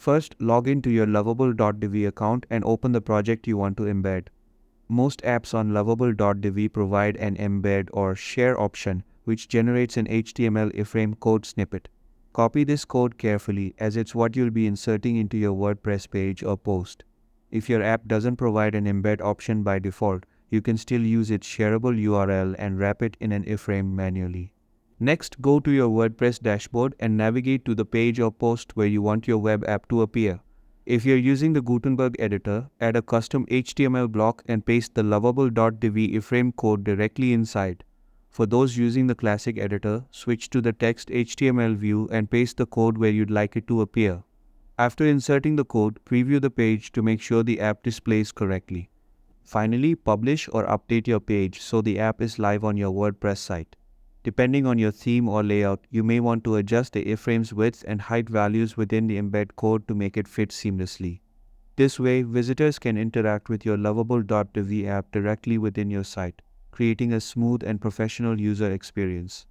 First, log into your Lovable.dev account and open the project you want to embed. Most apps on Lovable.dev provide an embed or share option, which generates an HTML iframe code snippet. Copy this code carefully, as it's what you'll be inserting into your WordPress page or post. If your app doesn't provide an embed option by default, you can still use its shareable URL and wrap it in an iframe manually. Next, go to your WordPress dashboard and navigate to the page or post where you want your web app to appear. If you're using the Gutenberg editor, add a custom HTML block and paste the Lovable.dev iframe code directly inside. For those using the classic editor, switch to the text HTML view and paste the code where you'd like it to appear. After inserting the code, preview the page to make sure the app displays correctly. Finally, publish or update your page so the app is live on your WordPress site. Depending on your theme or layout, you may want to adjust the iframe's width and height values within the embed code to make it fit seamlessly. This way, visitors can interact with your Lovable.dev app directly within your site, creating a smooth and professional user experience.